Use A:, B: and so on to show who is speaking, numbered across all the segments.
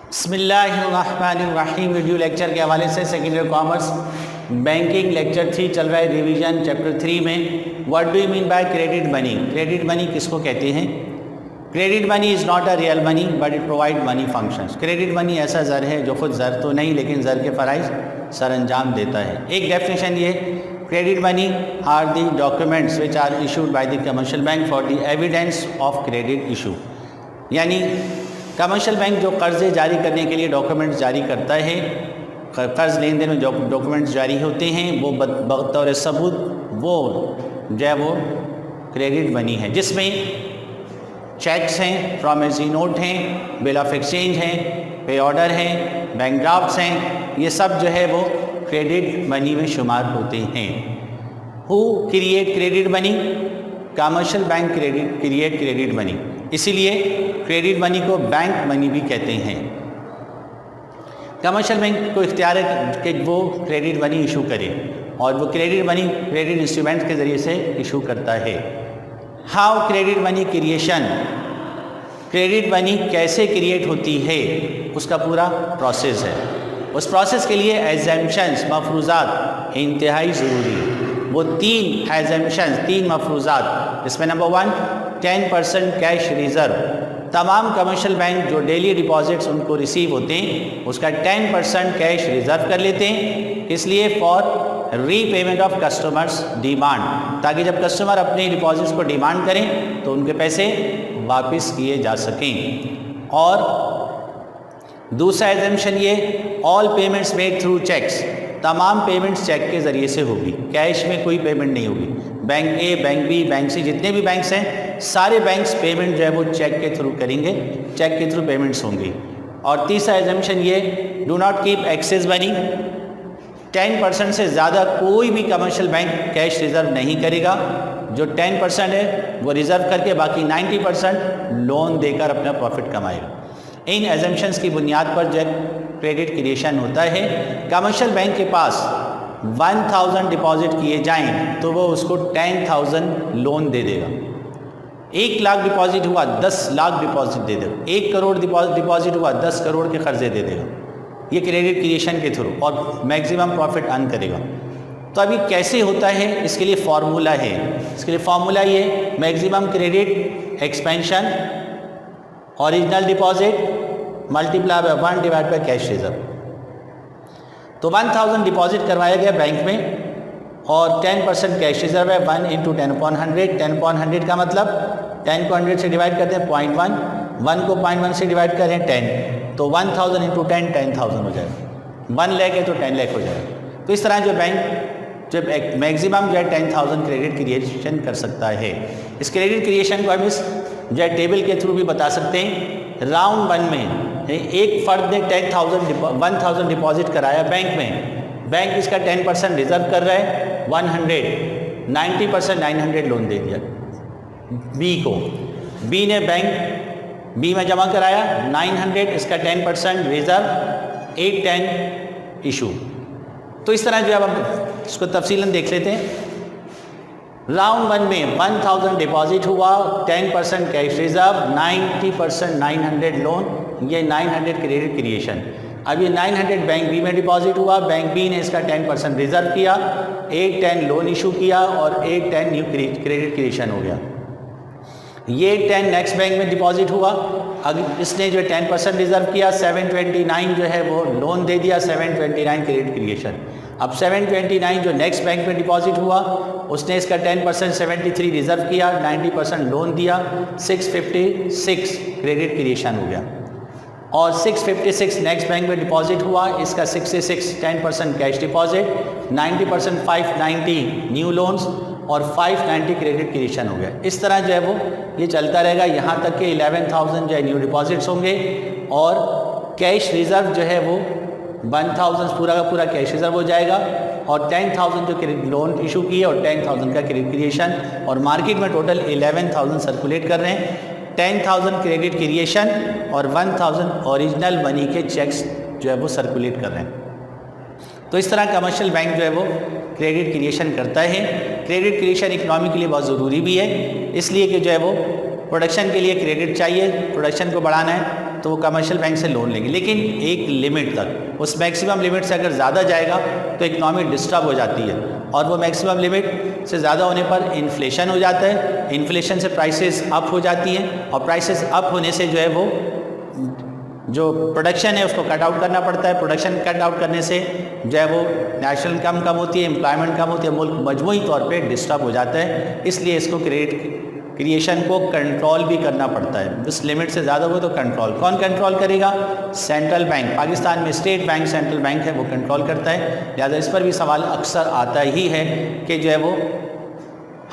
A: बिस्मिल्लाहिर्रहमानिर्रहीम। Video lecture के हवाले से सेकेंडरी कॉमर्स बैंकिंग लेक्चर 3 चल रहा है, रिवीजन चैप्टर 3 में। What do you mean by credit money? Credit money किसको कहते हैं? Credit money is not a real money but it provide money functions. Credit money ऐसा ज़र है जो खुद ज़र तो नहीं लेकिन ज़र के फ़राइज़ सर अंजाम देता है। एक डेफिनेशन ये, credit money are the documents which are issued by the commercial bank for the evidence of credit issue. यानी कमर्शियल बैंक जो कर्ज़े जारी करने के लिए डॉक्यूमेंट्स जारी करता है, कर्ज़ लेन देन में जो डॉक्यूमेंट्स जारी होते हैं वो बतौर सबूत वो जो है वो क्रेडिट मनी है, जिसमें चेक्स हैं, प्रॉमिसरी नोट हैं, बिल ऑफ एक्सचेंज हैं, पे ऑर्डर हैं, बैंक ड्राफ्ट्स हैं, ये सब जो है वो क्रेडिट मनी में शुमार होते हैं। Who create credit money? Commercial bank create credit money. इसीलिए क्रेडिट मनी को बैंक मनी भी कहते हैं। कमर्शियल बैंक को इख्तियार है कि वो क्रेडिट मनी इशू करे और वो क्रेडिट मनी क्रेडिट इंस्ट्रूमेंट के ज़रिए से इशू करता है। How credit money creation? Credit money कैसे क्रिएट होती है उसका पूरा प्रोसेस है। उस प्रोसेस के लिए एग्जम्पशंस मफरूज़ात इंतहाई ज़रूरी है। वो तीन एग्जम्पशंस, तीन मफरूज़ात, इसमें नंबर 1 10% कैश रिज़र्व। तमाम कमर्शियल बैंक जो डेली डिपॉजिट्स उनको रिसीव होते हैं उसका 10% कैश रिज़र्व कर लेते हैं, इसलिए for repayment of customers demand, ताकि जब कस्टमर अपने डिपॉजिट्स को डिमांड करें तो उनके पैसे वापस किए जा सकें। और दूसरा एग्जम्पशन ये, all payments made through cheques. तमाम पेमेंट्स चेक के ज़रिए से होगी, कैश में कोई पेमेंट नहीं होगी। बैंक ए, बैंक बी, बैंक सी, जितने भी बैंक्स हैं सारे बैंक्स पेमेंट जो है वो चेक के थ्रू करेंगे, चेक के थ्रू पेमेंट्स होंगी। और तीसरा एग्जम्पशन ये, do not keep excess money. 10% से ज़्यादा कोई भी कमर्शियल बैंक कैश रिज़र्व नहीं करेगा। जो 10% है वो रिज़र्व करके बाकी 90% लोन देकर अपना प्रॉफिट कमाएगा। इन एजम्पशंस की बुनियाद पर जो क्रेडिट क्रिएशन होता है, कमर्शियल बैंक के पास 1000 डिपॉजिट किए जाएं तो वो उसको 10,000 लोन दे देगा। 1 लाख डिपॉजिट हुआ 10 लाख डिपॉजिट दे देगा। 1 करोड़ डिपॉजिट हुआ 10 करोड़ के कर्जे दे देगा, ये क्रेडिट क्रिएशन के थ्रू, और मैक्सिमम प्रॉफिट अर्न करेगा। तो अभी कैसे होता है इसके लिए फार्मूला है। इसके लिए फार्मूला ये, maximum credit expansion original deposit multiply by 1 divide by cash reserve. तो 1000 डिपॉजिट करवाया गया बैंक में और 10% कैश रिजर्व है। 1 × 10/100। 10/100 का मतलब 10 को 100 से डिवाइड करते हैं 0.1, 1 को 0.1 से डिवाइड करें 10, तो 1000 × 10 10,000 हो जाएगा। 1 लाख है तो 10 लाख हो जाएगा। तो इस तरह जो बैंक जब मैक्सिमम जो है 10,000 क्रेडिट क्रिएशन कर सकता है। इस क्रेडिट क्रिएशन को हम इस जो है टेबल के थ्रू भी बता सकते हैं। राउंड 1 में एक फ़र्द ने 10,000 डिपॉजिट कराया बैंक में, बैंक इसका 10% रिजर्व कर रहा है 100, 90% 900 लोन दे दिया बी को। बी ने बैंक बी में जमा कराया 900, इसका 10% रिजर्व 810 इशू। तो इस तरह जो अब हम इसको तफसीलन देख लेते हैं। राउंड 1 में 1000 डिपॉजिट हुआ, 10% कैश रिजर्व, 90% 900 लोन, ये 900 क्रेडिट क्रिएशन। अब ये 900 बैंक बी में डिपॉजिट हुआ, बैंक बी ने इसका 10% रिजर्व किया, 810 लोन इशू किया और 810 न्यू क्रेडिट क्रिएशन हो गया। ये 10 नेक्स्ट बैंक में डिपॉजिट हुआ, अगर इसने जो 10% रिजर्व किया, 729 जो है वो लोन दे दिया, 729 क्रेडिट क्रिएशन। अब 729 जो नेक्स्ट बैंक में डिपॉजिट हुआ उसने इसका 10% 73 रिजर्व किया, 90% लोन दिया, 656 क्रेडिट क्रिएशन हो गया। और 656 नेक्स्ट बैंक में डिपॉजिट हुआ, इसका 66 10% कैश डिपॉजिट, 90% 590 न्यू लोन्स और 590 क्रेडिट क्रिएशन हो गया। इस तरह जो है वो ये चलता रहेगा यहाँ तक कि 11,000 जो है न्यू डिपॉजिट्स होंगे और कैश रिज़र्व जो है वो 1000 पूरा का पूरा कैश रिज़र्व हो जाएगा और 10,000 जो लोन इशू किए और 10,000 का क्रेडिट क्रिएशन, और मार्केट में टोटल 11,000 सर्कुलेट कर रहे हैं। 10,000 क्रेडिट क्रिएशन और 1,000 ओरिजिनल मनी के चेक्स जो है वो सर्कुलेट कर रहे हैं। तो इस तरह कमर्शियल बैंक जो है वो क्रेडिट क्रिएशन करता है। क्रेडिट क्रिएशन इकनॉमी के लिए बहुत ज़रूरी भी है, इसलिए कि जो है वो प्रोडक्शन के लिए क्रेडिट चाहिए, प्रोडक्शन को बढ़ाना है तो वो कमर्शियल बैंक से लोन लेंगे, लेकिन एक लिमिट तक। उस मैक्सिमम लिमिट से अगर ज़्यादा जाएगा तो इकनॉमी डिस्टर्ब हो जाती है, और वो मैक्सिमम लिमिट से ज़्यादा होने पर इन्फ्लेशन हो जाता है, इन्फ्लेशन से प्राइसेस अप हो जाती हैं, और प्राइसेस अप होने से जो है वो जो प्रोडक्शन है उसको कट आउट करना पड़ता है। प्रोडक्शन कट आउट करने से जो है वो नेशनल इनकम कम होती है, एम्प्लॉयमेंट कम होती है, मुल्क मजमूई तौर पे डिस्टर्ब हो जाता है। इसलिए इसको क्रेडिट क्रिएशन को कंट्रोल भी करना पड़ता है। उस लिमिट से ज़्यादा हो तो कंट्रोल कौन कंट्रोल करेगा? Central bank. पाकिस्तान में स्टेट बैंक सेंट्रल बैंक है, वो कंट्रोल करता है। लिहाजा इस पर भी सवाल अक्सर आता ही है कि जो है वो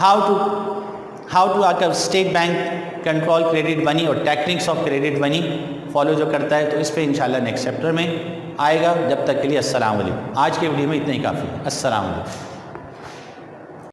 A: हाउ टू आकर State Bank control credit money और techniques of credit money follow जो करता है। तो इस पर इंशाल्लाह नेक्स्ट चैप्टर में आएगा। जब तक के लिए अस्सलाम वालेकुम। आज के वीडियो में इतना ही काफ़ी है। अस्सलाम वालेकुम।